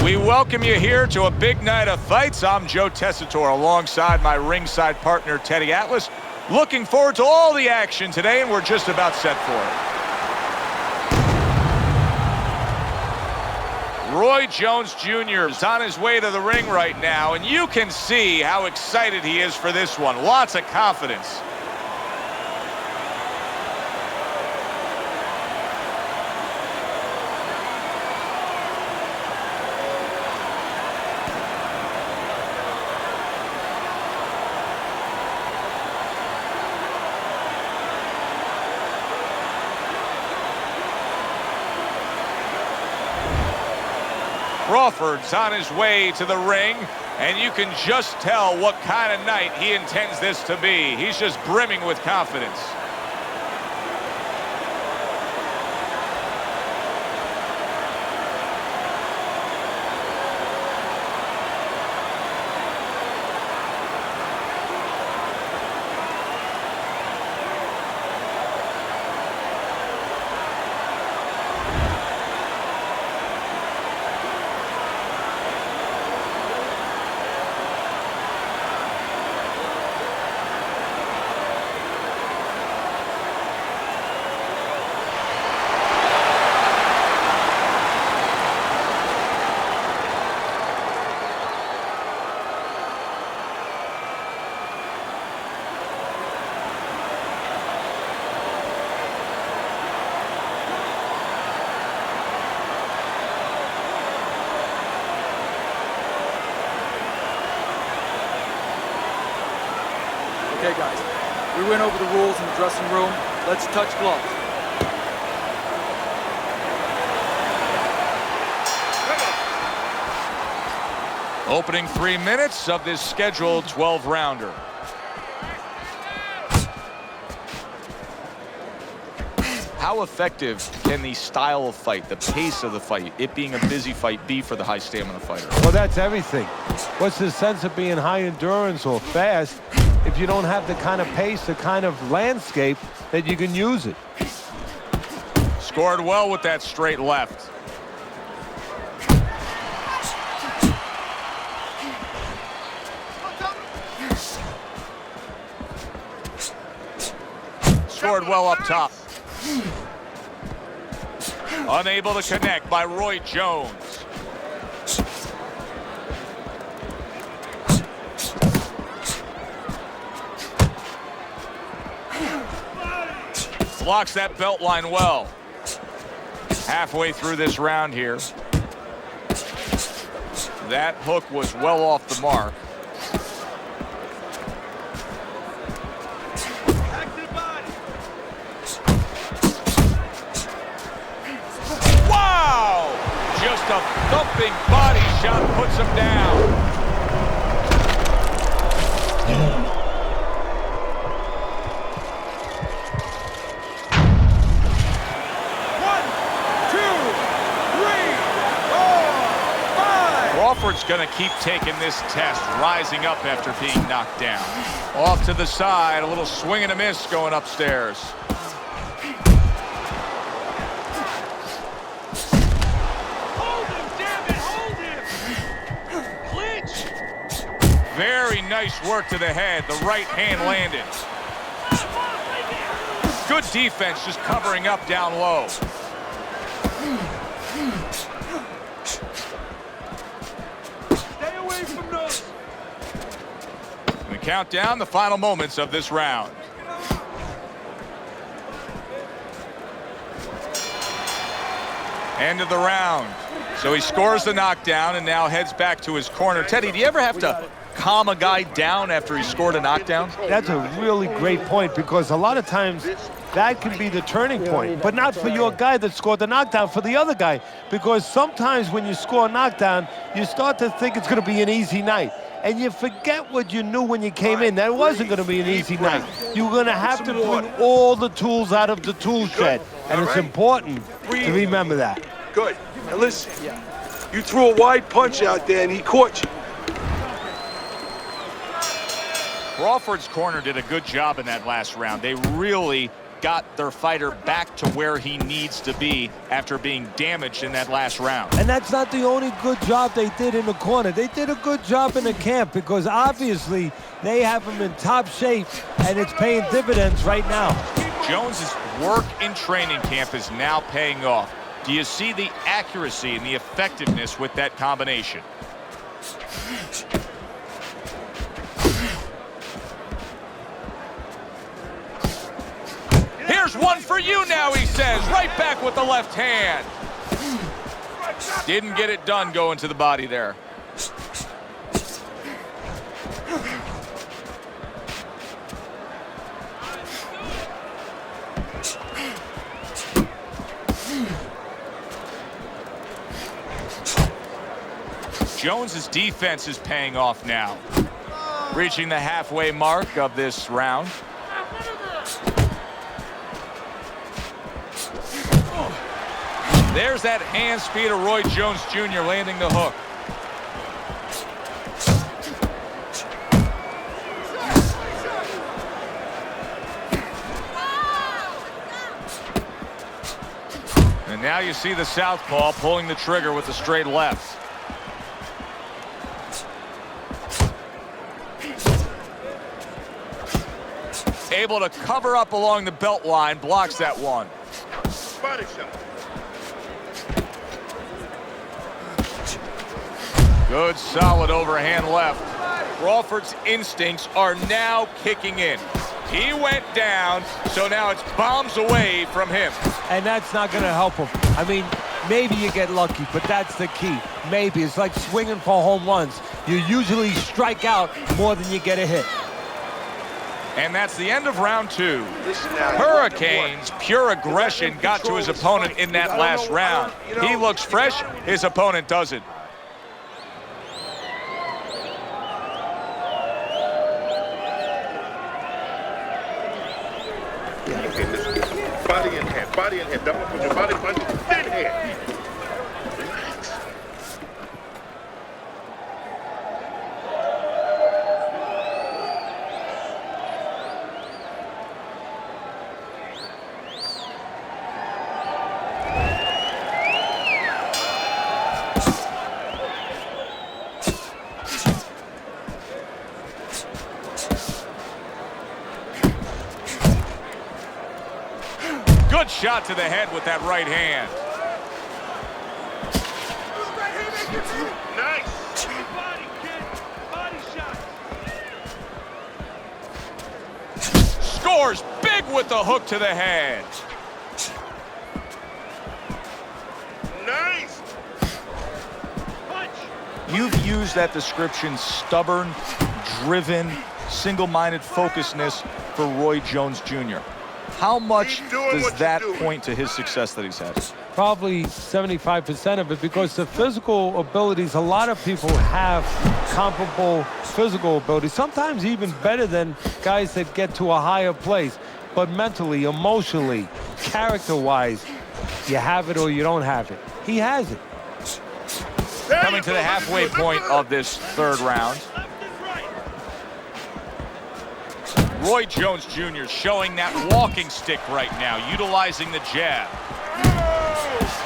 We welcome you here to a big night of fights. I'm Joe Tessitore alongside my ringside partner, Teddy Atlas. Looking forward to all the action today, and we're just about set for it. Roy Jones Jr. is on his way to the ring right now, and you can see how excited he is for this one. Lots of confidence. Crawford's on his way to the ring, and you can just tell what kind of night he intends this to be. He's just brimming with confidence. Okay, guys, we went over the rules in the dressing room. Let's touch gloves. Opening 3 minutes of this scheduled 12-rounder. How effective can the style of fight, the pace of the fight, it being a busy fight, be for the high stamina fighter? Well, that's everything. What's the sense of being high endurance or fast if you don't have the kind of pace, the kind of landscape that you can use it? Scored well with that straight left. Scored well up top. Unable to connect by Roy Jones. Blocks that belt line well. Halfway through this round here. That hook was well off the mark. Wow! Just a thumping body shot puts him down. Crawford's going to keep taking this test, rising up after being knocked down. Off to the side, a little swing and a miss going upstairs. Hold him, damn it, hold him! Clinch! Very nice work to the head. The right hand landed. Good defense, just covering up down low. We count down the final moments of this round. End of the round. So he scores the knockdown and now heads back to his corner. Teddy, do you ever have to calm a guy down after he scored a knockdown? That's a really great point, because a lot of times that can be the turning point, but not for your guy that scored the knockdown, for the other guy, because sometimes when you score a knockdown, you start to think it's going to be an easy night. And you forget what you knew when you came in. That wasn't going to be an easy night. You're going to have to bring all the tools out of the tool shed. And it's important to remember that. Good. Now listen, you threw a wide punch out there and he caught you. Crawford's corner did a good job in that last round. They really got their fighter back to where he needs to be after being damaged in that last round. And that's not the only good job they did in the corner. They did a good job in the camp because obviously they have him in top shape and it's paying dividends right now. Jones's work in training camp is now paying off. Do you see the accuracy and the effectiveness with that combination? Here's one for you now, he says. Right back with the left hand. Didn't get it done going to the body there. Jones's defense is paying off now. Reaching the halfway mark of this round. There's that hand speed of Roy Jones Jr. landing the hook. And now you see the southpaw pulling the trigger with the straight left. Able to cover up along the belt line, blocks that one. Body shot. Good, solid overhand left. Crawford's instincts are now kicking in. He went down, so now it's bombs away from him. And that's not going to help him. I mean, maybe you get lucky, but that's the key. Maybe. It's like swinging for home runs. You usually strike out more than you get a hit. And that's the end of round two. Hurricane's pure aggression got to his opponent in that last round. He looks fresh, his opponent doesn't. Body in hand, body in hand. Don't put your body punch in hand. Good shot to the head with that right hand. Nice. Body kick. Body shot. Scores big with the hook to the head. Nice. Punch. You've used that description, stubborn, driven, single-minded focusedness for Roy Jones Jr. How much does that point to his success that he's had? Probably 75% of it, because the physical abilities, a lot of people have comparable physical abilities, sometimes even better than guys that get to a higher place. But mentally, emotionally, character-wise, you have it or you don't have it. He has it. Coming to the halfway point of this third round. Roy Jones Jr. showing that walking stick right now, utilizing the jab.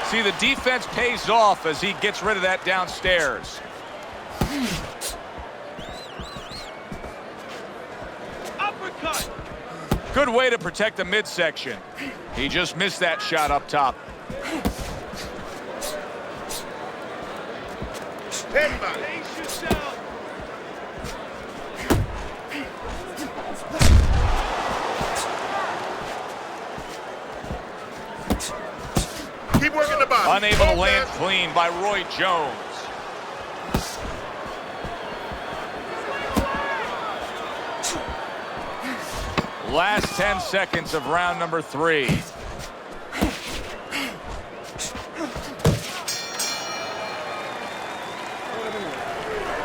See, the defense pays off as he gets rid of that downstairs. Uppercut. Good way to protect the midsection. He just missed that shot up top. Headbutt. Pace yourself. Keep working the body. Unable to land clean by Roy Jones. Last 10 seconds of round number 3.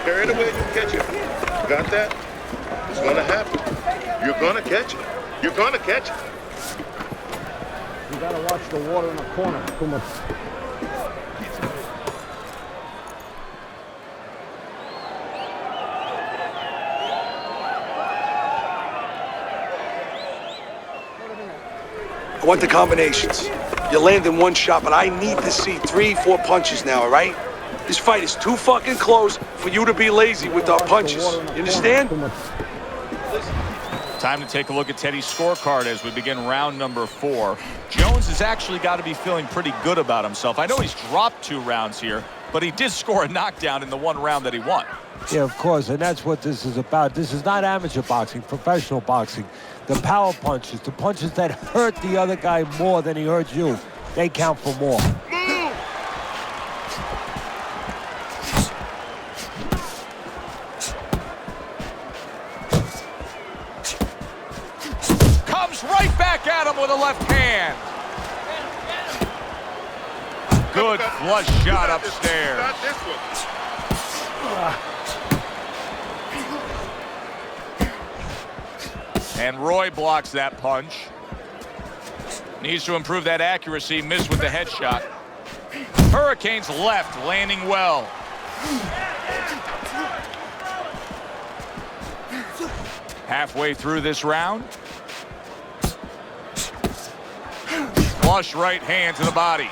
Carry it away, you catch it. Got that? It's gonna happen. You're gonna catch it. You're gonna catch it. You gotta watch the water in the corner. Too much. I want the combinations. You land in one shot, but I need to see 3, 4 punches now, all right? This fight is too fucking close for you to be lazy with our punches. You understand? Time to take a look at Teddy's scorecard as we begin round number 4. Jones has actually got to be feeling pretty good about himself. I know he's dropped 2 rounds here, but he did score a knockdown in the 1 round that he won. Yeah, of course, and that's what this is about. This is not amateur boxing, professional boxing. The power punches, the punches that hurt the other guy more than he hurt you, they count for more. Comes right back at him with a left hand. Good flush shot upstairs. Not this one. And Roy blocks that punch. Needs to improve that accuracy. Missed with the headshot. Hurricane's left landing well. Halfway through this round. Flush right hand to the body.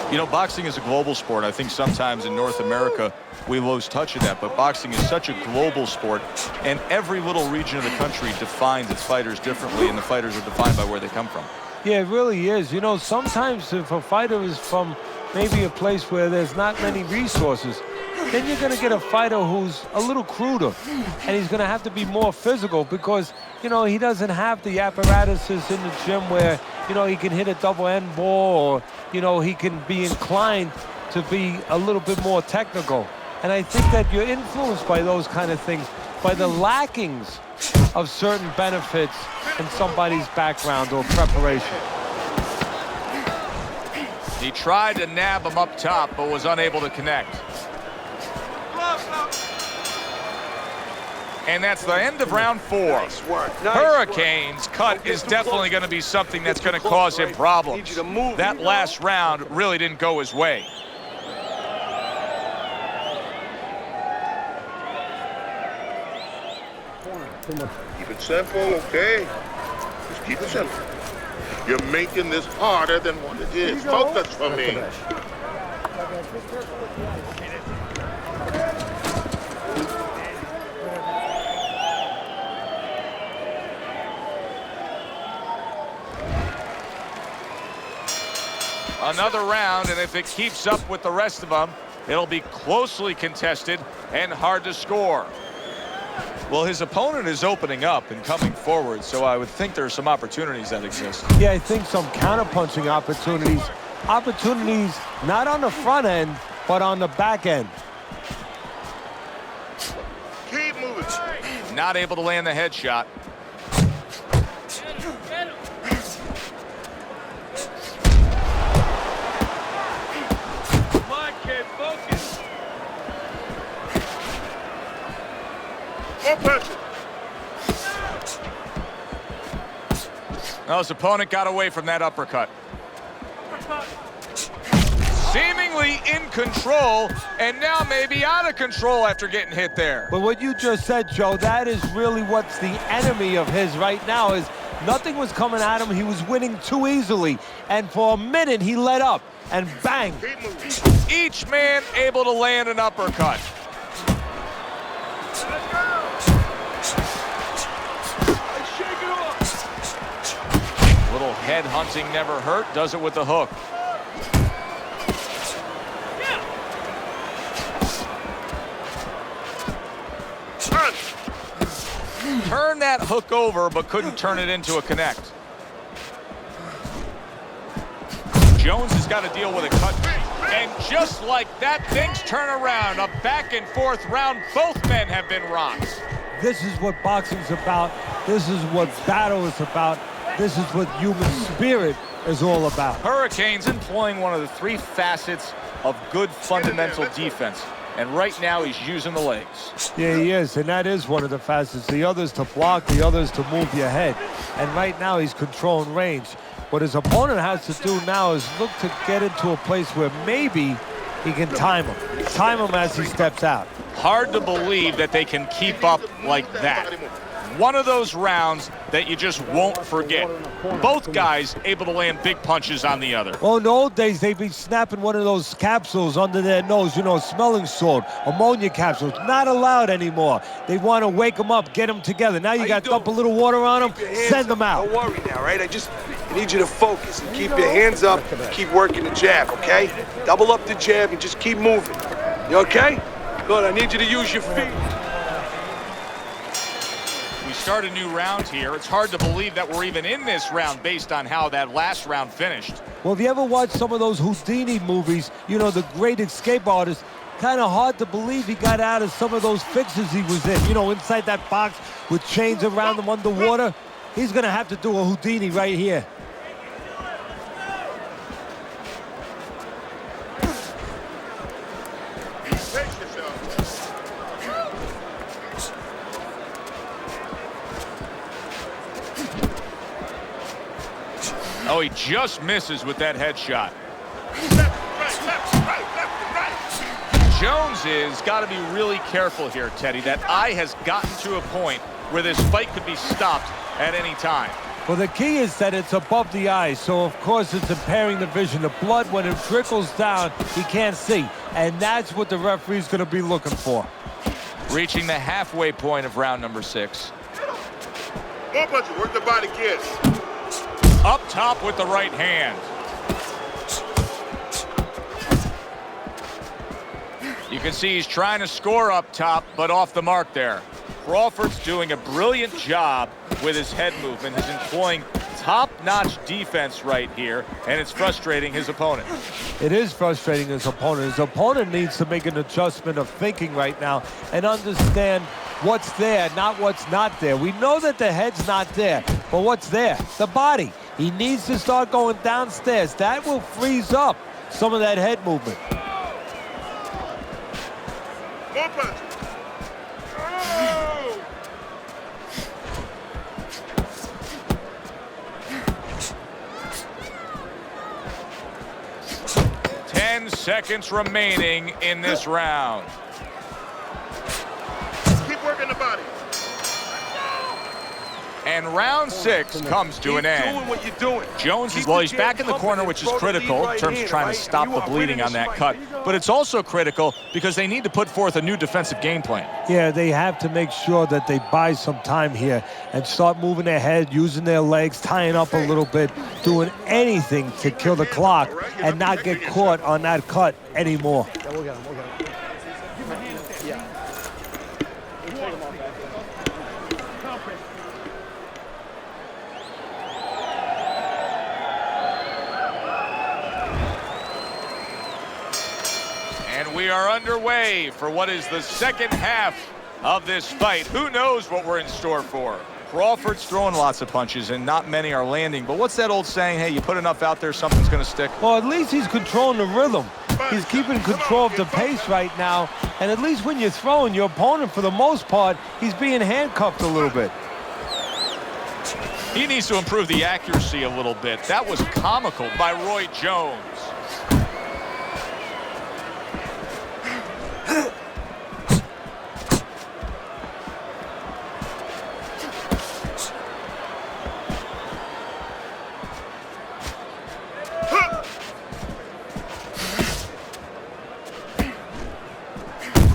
You know, boxing is a global sport. I think sometimes in North America we lose touch of that, but boxing is such a global sport, and every little region of the country defines its fighters differently, and the fighters are defined by where they come from. Yeah, it really is. You know, sometimes if a fighter is from maybe a place where there's not many resources, then you're going to get a fighter who's a little cruder, and he's going to have to be more physical because, you know, he doesn't have the apparatuses in the gym where, you know, he can hit a double end ball or, you know, he can be inclined to be a little bit more technical. And I think that you're influenced by those kind of things, by the lackings of certain benefits in somebody's background or preparation. He tried to nab him up top, but was unable to connect. And that's the end of round 4. Nice work. Nice Hurricane's work. cut Don't get is too definitely close. going to be something that's Get going to too cause close, him right? problems. Need you to move. That last round really didn't go his way. Keep it simple, okay? Just keep it simple. You're making this harder than what it is. Focus for me. Another round, and if it keeps up with the rest of them, it'll be closely contested and hard to score. Well, his opponent is opening up and coming forward, so I would think there are some opportunities that exist. Yeah, I think some counterpunching opportunities. Opportunities not on the front end, but on the back end. Keep moving. Not able to land the headshot. Come on, kid, focus. More pressure. Well, his opponent got away from that uppercut. Seemingly in control, and now maybe out of control after getting hit there. But what you just said, Joe, that is really what's the enemy of his right now is nothing was coming at him. He was winning too easily. And for a minute, he let up, and bang. Keep moving. Each man able to land an uppercut. Shake it off. Little head hunting never hurt. Does it with the hook. Turn that hook over, but couldn't turn it into a connect. Jones has got to deal with a cut. And just like that, things turn around. A back and forth round. Both men have been rocked. This is what boxing's about. This is what battle is about. This is what human spirit is all about. Hurricane's employing one of the 3 facets of good fundamental defense. And right now he's using the legs. Yeah, he is, and that is one of the facets. The other's to block, the other's to move your head. And right now he's controlling range. What his opponent has to do now is look to get into a place where maybe he can time him. Time him as he steps out. Hard to believe that they can keep up like that. One of those rounds that you just won't forget. Both guys able to land big punches on the other. Well, in the old days, they'd be snapping one of those capsules under their nose, you know, smelling salt, ammonia capsules. Not allowed anymore. They want to wake them up, get them together. Now you got to dump a little water on them, send them out. Don't worry now, right? I need you to focus and keep your hands up, keep working the jab, okay? Double up the jab and just keep moving. You okay? Good, I need you to use your feet. We start a new round here. It's hard to believe that we're even in this round based on how that last round finished. Well, if you ever watch some of those Houdini movies, you know, the great escape artist, kind of hard to believe he got out of some of those fixes he was in. You know, inside that box with chains around him underwater. He's going to have to do a Houdini right here. Oh, he just misses with that headshot. Jones is got to be really careful here, Teddy. That eye has gotten to a point where this fight could be stopped at any time. Well, the key is that it's above the eye, so of course it's impairing the vision. The blood, when it trickles down, he can't see. And that's what the referee's going to be looking for. Reaching the halfway point of round number 6. Work the body, kids. Up top with the right hand. You can see he's trying to score up top, but off the mark there. Crawford's doing a brilliant job with his head movement. He's employing top-notch defense right here, and it's frustrating his opponent. It is frustrating his opponent. His opponent needs to make an adjustment of thinking right now and understand what's there, not what's not there. We know that the head's not there, but what's there? The body. He needs to start going downstairs. That will freeze up some of that head movement. Seconds remaining in this round. Keep working the body. And round 6 comes to an end. Doing what you're doing. Jones is, well, he's back in the corner, which is critical in terms of trying to stop the bleeding on that cut. But it's also critical because they need to put forth a new defensive game plan. Yeah, they have to make sure that they buy some time here and start moving their head, using their legs, tying up a little bit, doing anything to kill the clock and not get caught on that cut anymore. Yeah, we'll get him. Yeah. And we are underway for what is the second half of this fight. Who knows what we're in store for? Crawford's throwing lots of punches and not many are landing. But what's that old saying? Hey, you put enough out there, something's going to stick. Well, at least he's controlling the rhythm. He's keeping control of the pace right now. And at least when you're throwing, your opponent, for the most part, he's being handcuffed a little bit. He needs to improve the accuracy a little bit. That was comical by Roy Jones.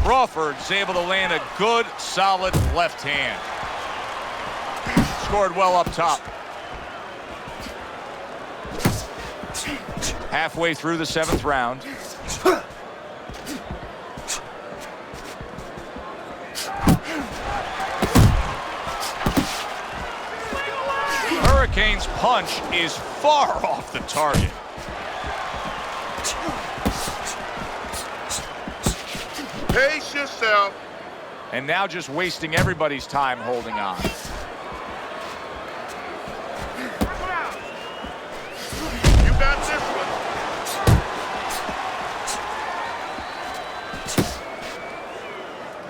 Crawford's able to land a good, solid left hand. Scored well up top. Halfway through the 7th round. Hurricane's punch is far off the target. Pace yourself. And now just wasting everybody's time holding on. You got this one.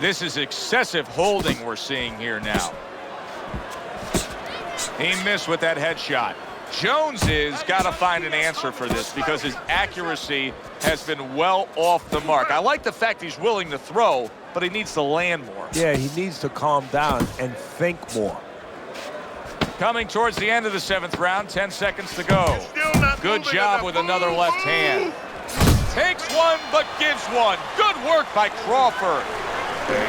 This is excessive holding we're seeing here now. He missed with that headshot. Jones is got to find an answer for this because his accuracy has been well off the mark. I like the fact he's willing to throw, but he needs to land more. Yeah, he needs to calm down and think more. Coming towards the end of the 7th round, 10 seconds to go. Good job with another left hand. Takes one, but gives one. Good work by Crawford. Okay,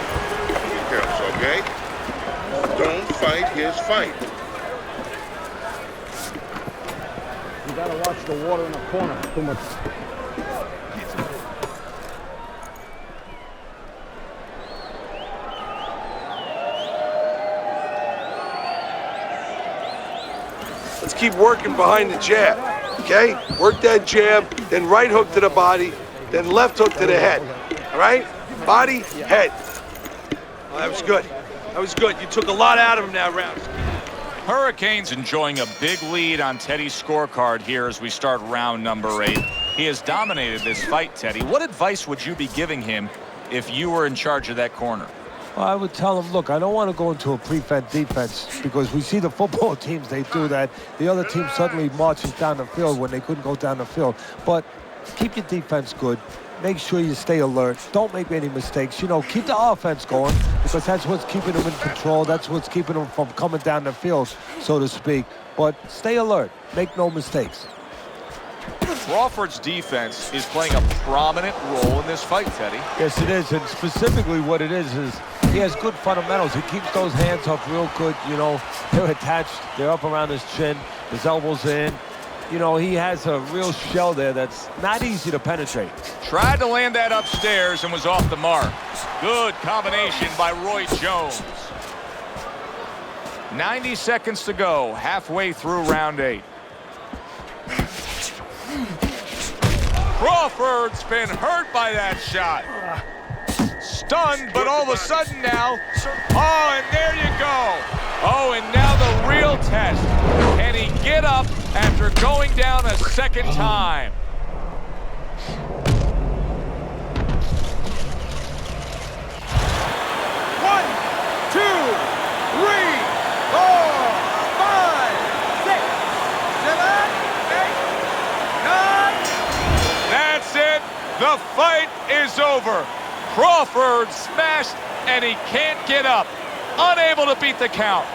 be careful, okay? Don't fight his fight. You gotta watch the water in the corner. Too much. Let's keep working behind the jab, okay? Work that jab, then right hook to the body, then left hook to the head, all right? Body, head. Oh, that was good. That was good. You took a lot out of him that round. Hurricanes enjoying a big lead on Teddy's scorecard here as we start round number 8. He has dominated this fight, Teddy. What advice would you be giving him if you were in charge of that corner? Well, I would tell him, look, I don't want to go into a prevent defense because we see the football teams, they do that. The other team suddenly marches down the field when they couldn't go down the field. But keep your defense good. Make sure you stay alert. Don't make any mistakes. You know, keep the offense going because that's what's keeping them in control. That's what's keeping them from coming down the field, so to speak. But stay alert. Make no mistakes. Crawford's defense is playing a prominent role in this fight, Teddy. Yes, it is. And specifically what it is he has good fundamentals. He keeps those hands up real good. You know, they're attached. They're up around his chin. His elbows in. You know, he has a real shell there that's not easy to penetrate. Tried to land that upstairs and was off the mark. Good combination by Roy Jones. 90 seconds to go, halfway through round 8. Crawford's been hurt by that shot. Stunned, but all of a sudden now, oh, and there you go. Oh, and now the real test. Can he get up after going down a second time? One, two, three, four, five, six, seven, eight, nine. That's it. The fight is over. Crawford smashed, and he can't get up. Unable to beat the count.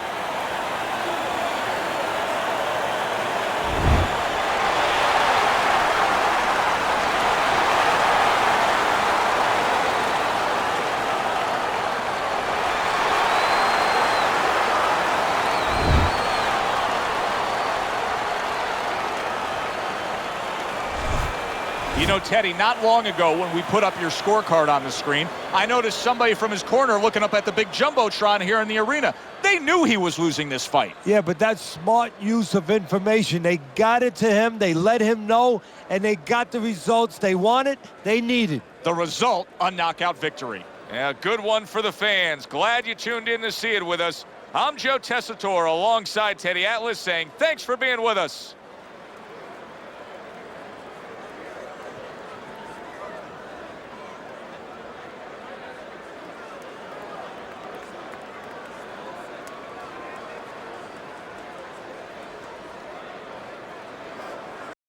You know, Teddy, not long ago when we put up your scorecard on the screen, I noticed somebody from his corner looking up at the big Jumbotron here in the arena. They knew he was losing this fight. Yeah, but that's smart use of information. They got it to him, they let him know, and they got the results they wanted, they needed. The result, a knockout victory. Yeah, good one for the fans. Glad you tuned in to see it with us. I'm Joe Tessitore alongside Teddy Atlas saying thanks for being with us.